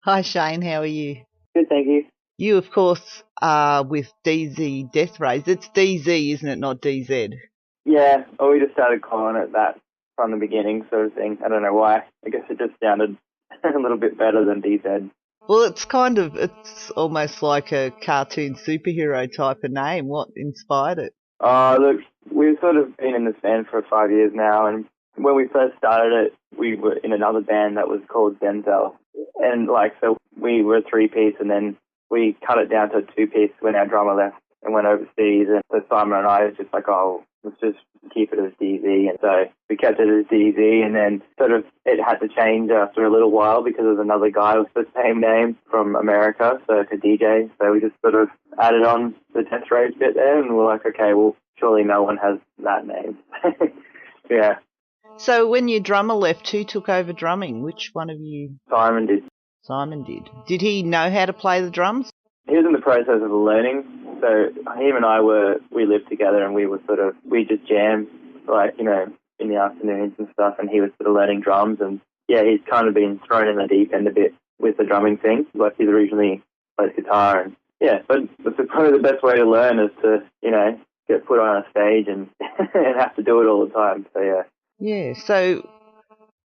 Hi Shane, how are you? Good, thank you. You, of course, are with DZ Deathrays. It's DZ, isn't it, not DZ? Yeah, well, we just started calling it that from the beginning, sort of thing. I don't know why. I guess it just sounded a little bit better than DZ. Well, it's almost like a cartoon superhero type of name. What inspired it? Look, we've sort of been in this band for 5 years now, and when we first started it, we were in another band that was called Denzel. And, so we were a three-piece, and then we cut it down to a two-piece when our drummer left and went overseas. And so Simon and I was just like, oh, let's just keep it as DZ. And so we kept it as DZ, and then sort of it had to change after a little while because there was another guy with the same name from America, so to DJ. So we just sort of added on the Deathrays bit there, and we're like, okay, well, surely no one has that name. Yeah, So when your drummer left, who took over drumming? Which one of you? Simon did. Simon did. Did he know how to play the drums? He was in the process of learning, so him and we lived together, and we just jammed, in the afternoons and stuff, and he was sort of learning drums, and yeah, he's kind of been thrown in the deep end a bit with the drumming thing. Like, he's originally played guitar, and yeah, but probably the best way to learn is to, get put on a stage and, and have to do it all the time, so yeah. Yeah, so,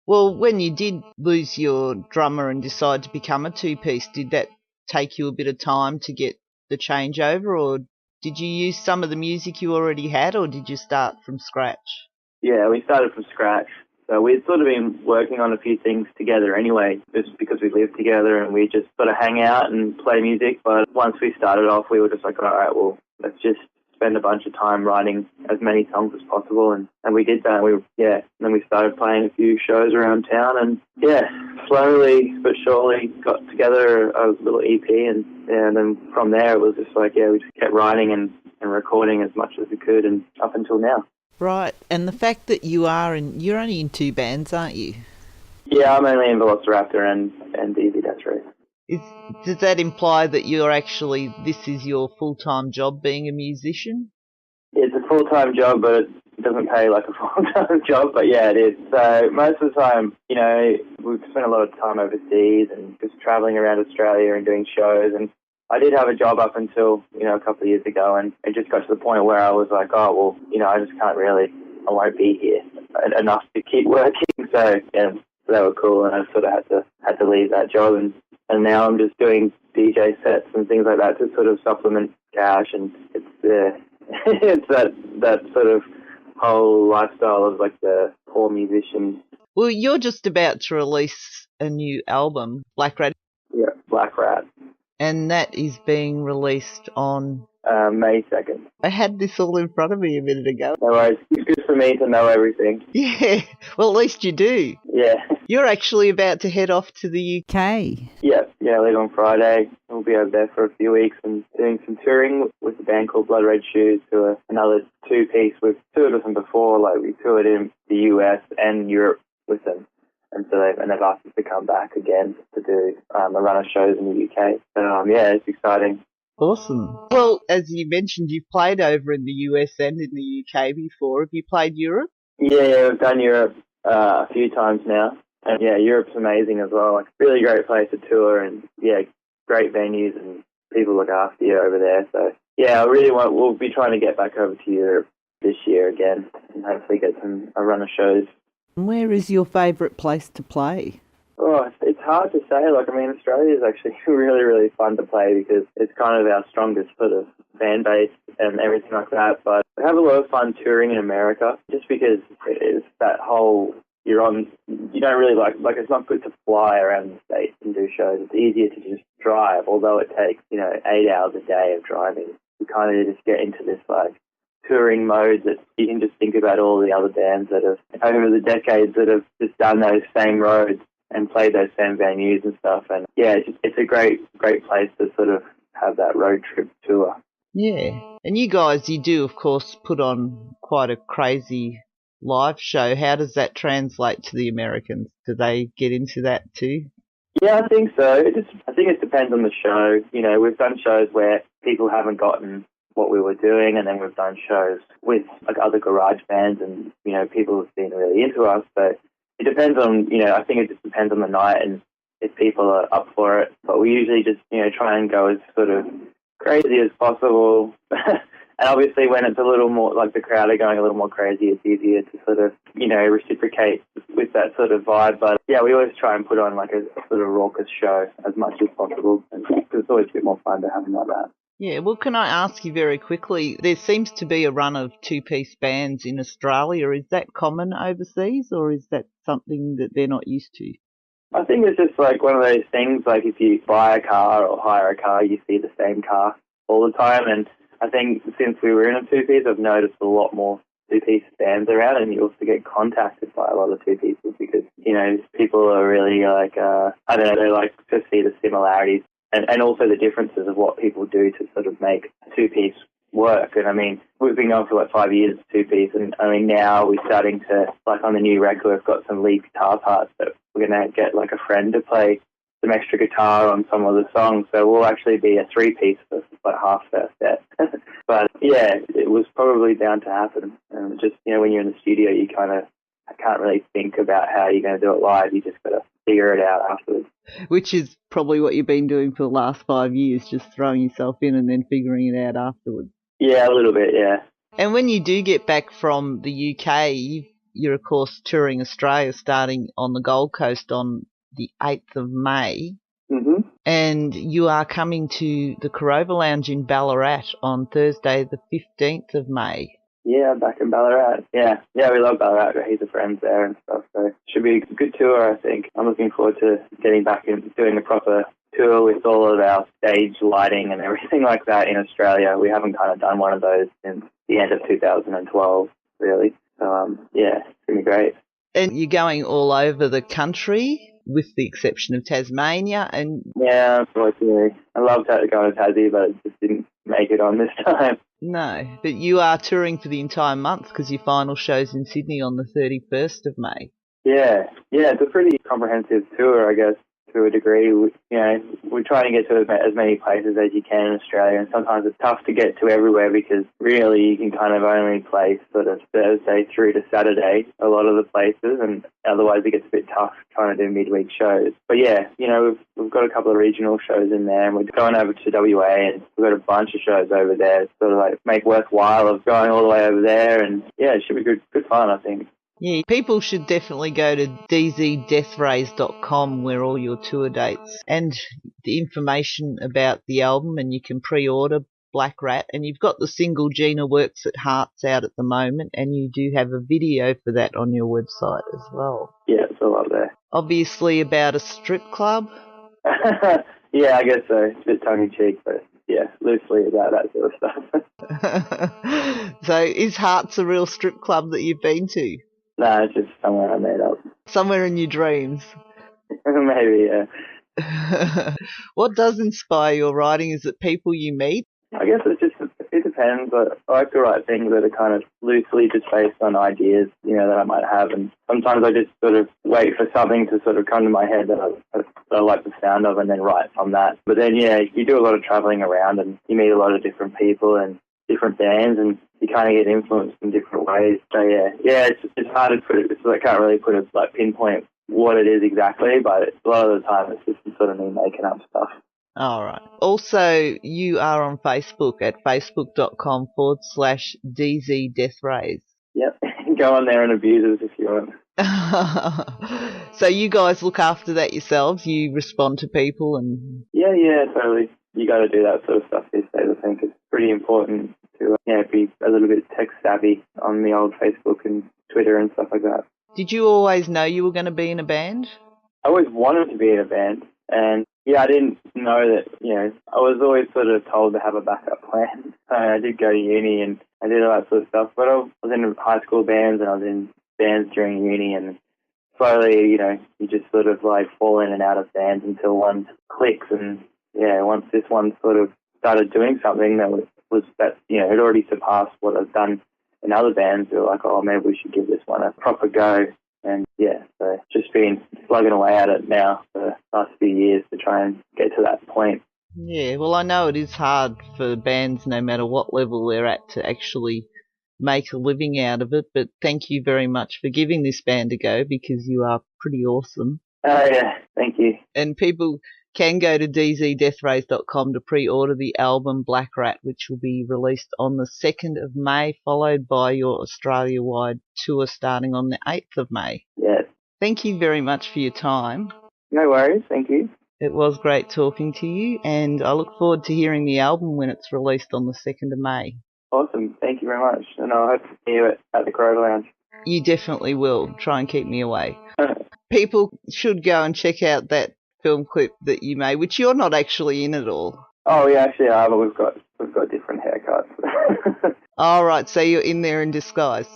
well, when you did lose your drummer and decide to become a two-piece, did that take you a bit of time to get the changeover, or did you use some of the music you already had, or did you start from scratch? Yeah, we started from scratch. So we'd sort of been working on a few things together anyway, just because we lived together and we just sort of hang out and play music. But once we started off, we were just like, all right, well, let's just spend a bunch of time writing as many songs as possible. And we did that. And then we started playing a few shows around town, and yeah, slowly but surely got together a little EP. And then from there it was just like, yeah, we just kept writing and recording as much as we could, and up until now. Right, and the fact that you're only in two bands, aren't you? Yeah, I'm only in Velociraptor and DZ Deathrays. Does that imply that this is your full-time job being a musician? It's a full-time job, but it doesn't pay like a full-time job, but yeah, it is. So most of the time, we've spent a lot of time overseas and just traveling around Australia and doing shows. And I did have a job up until, a couple of years ago, and it just got to the point where I was like, oh, well, I just can't really, I won't be here enough to keep working. So, yeah, they were cool, and I sort of had to leave that job, and now I'm just doing DJ sets and things like that to sort of supplement cash, and it's it's that sort of whole lifestyle of like the poor musician. Well, you're just about to release a new album, Black Rat. Yeah, Black Rat. And that is being released on... May 2nd. I had this all in front of me a minute ago. No worries. It's good for me to know everything. Yeah, well, at least you do. Yeah. You're actually about to head off to the UK. Yeah, I leave on Friday. We'll be over there for a few weeks and doing some touring with a band called Blood Red Shoes, who are another two-piece. We've toured with them before. Like, we toured in the US and Europe with them. And so they've asked us to come back again to do a run of shows in the UK. So, yeah, it's exciting. Awesome. Well, as you mentioned, you've played over in the US and in the UK before. Have you played Europe? Yeah, we've done Europe a few times now. And, yeah, Europe's amazing as well. Like, really great place to tour, and, yeah, great venues, and people look after you over there. So, yeah, we'll be trying to get back over to Europe this year again and hopefully get a run of shows. Where is your favourite place to play? Oh, it's hard to say. Australia is actually really, really fun to play because it's kind of our strongest sort of fan base and everything like that. But we have a lot of fun touring in America just because it's that whole, you don't really it's not good to fly around the States and do shows. It's easier to just drive, although it takes, 8 hours a day of driving. You kind of just get into this, touring mode that you can just think about all the other bands that have, over the decades, that have just done those same roads and played those same venues and stuff. And yeah, it's a great place to sort of have that road trip tour. Yeah. And you do, of course, put on quite a crazy live show. How does that translate to the Americans? Do they get into that too? Yeah, I think so. I think it depends on the show. We've done shows where people haven't gotten what we were doing, and then we've done shows with other garage bands, and people have been really into us. So it depends on, I think it just depends on the night and if people are up for it. But we usually just, try and go as sort of crazy as possible. And obviously when it's a little more, like the crowd are going a little more crazy, it's easier to sort of, reciprocate with that sort of vibe. But yeah, we always try and put on like a sort of raucous show as much as possible. And it's always a bit more fun to have them like that. Yeah, well, can I ask you very quickly, there seems to be a run of two-piece bands in Australia. Is that common overseas, or is that something that they're not used to? I think it's just like one of those things, like if you buy a car or hire a car, you see the same car all the time. And I think since we were in a two-piece, I've noticed a lot more two-piece bands around, and you also get contacted by a lot of two-pieces because, people are really like, I don't know, they like to see the similarities and also the differences of what people do to sort of make a two-piece work. And I mean, we've been going for like 5 years two-piece, and I mean now we're starting to, like on the new record, we've got some lead guitar parts that we're going to get like a friend to play some extra guitar on some of the songs, so we'll actually be a three-piece versus like half their set. But yeah, it was probably bound to happen. And just, when you're in the studio, you kind of can't really think about how you're going to do it live. You just got to figure it out afterwards. Which is probably what you've been doing for the last 5 years, just throwing yourself in and then figuring it out afterwards. Yeah, a little bit, yeah. And when you do get back from the UK, you're of course touring Australia, starting on the Gold Coast on the 8th of May. Mm-hmm. And you are coming to the Corova Lounge in Ballarat on Thursday the 15th of May. Yeah, back in Ballarat. Yeah, we love Ballarat. Got heaps of friends there and stuff, so it should be a good tour, I think. I'm looking forward to getting back and doing a proper tour with all of our stage lighting and everything like that in Australia. We haven't kind of done one of those since the end of 2012, really. So, yeah, it's going to be great. And you're going all over the country, with the exception of Tasmania. And yeah, unfortunately. I loved going to Tassie, but it just didn't make it on this time. No, but you are touring for the entire month because your final show's in Sydney on the 31st of May. Yeah, it's a pretty comprehensive tour, I guess, to a degree. We're trying to get to as many places as you can in Australia, and sometimes it's tough to get to everywhere because really you can kind of only play sort of Thursday through to Saturday, a lot of the places, and otherwise it gets a bit tough trying to do midweek shows. But yeah, we've got a couple of regional shows in there, and we're going over to WA, and we've got a bunch of shows over there, sort of like make worthwhile of going all the way over there, and yeah, it should be good fun, I think. Yeah, people should definitely go to dzdeathrays.com where all your tour dates and the information about the album, and you can pre-order Black Rat. And you've got the single Gina Works at Hearts out at the moment, and you do have a video for that on your website as well. Yeah, it's all up there. Obviously about a strip club. Yeah, I guess so. It's a bit tongue-in-cheek, but yeah, loosely about that sort of stuff. So is Hearts a real strip club that you've been to? No, it's just somewhere I made up. Somewhere in your dreams? Maybe, yeah. What does inspire your writing? Is it people you meet? I guess it depends. I like to write things that are kind of loosely just based on ideas, that I might have. And sometimes I just sort of wait for something to sort of come to my head that I like the sound of and then write from that. But then, yeah, you do a lot of traveling around and you meet a lot of different people and different bands, and you kind of get influenced in different ways. So yeah, it's hard to put it. So I can't really pinpoint what it is exactly, but a lot of the time it's just sort of me making up stuff. All right. Also, you are on Facebook at facebook.com/DZDeathrays. Yep. Go on there and abuse us if you want. So you guys look after that yourselves? You respond to people and... Yeah, totally. You got to do that sort of stuff these days. I think it's pretty important to be a little bit tech savvy on the old Facebook and Twitter and stuff like that. Did you always know you were going to be in a band? I always wanted to be in a band, and I didn't know that, I was always sort of told to have a backup plan. I did go to uni and I did all that sort of stuff, but I was in high school bands and I was in bands during uni, and slowly, you just sort of like fall in and out of bands until one clicks, and once this one sort of started doing something that was had already surpassed what I've done in other bands, we were like, oh, maybe we should give this one a proper go. And so just been slugging away at it now for the last few years to try and get to that point. Yeah, well, I know it is hard for bands, no matter what level they're at, to actually make a living out of it, but thank you very much for giving this band a go, because you are pretty awesome. Oh, yeah. Thank you. And people can go to dzdeathrays.com to pre-order the album Black Rat, which will be released on the 2nd of May, followed by your Australia-wide tour starting on the 8th of May. Yes. Thank you very much for your time. No worries. Thank you. It was great talking to you, and I look forward to hearing the album when it's released on the 2nd of May. Awesome. Thank you very much. And I hope to see you at the Crow Lounge. You definitely will. Try and keep me away. People should go and check out that film clip that you made, which you're not actually in at all. Oh, we actually are, but we've got different haircuts. All right, so you're in there in disguise.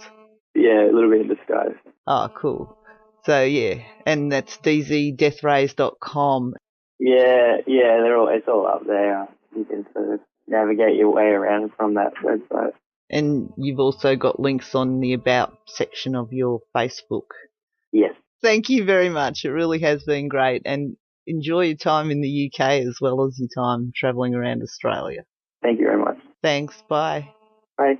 Yeah, a little bit in disguise. Oh, cool. So, yeah, and that's dzdeathrays.com. Yeah, it's all up there. You can sort of navigate your way around from that website. And you've also got links on the About section of your Facebook. Yes. Thank you very much. It really has been great. And enjoy your time in the UK as well as your time travelling around Australia. Thank you very much. Thanks. Bye. Bye.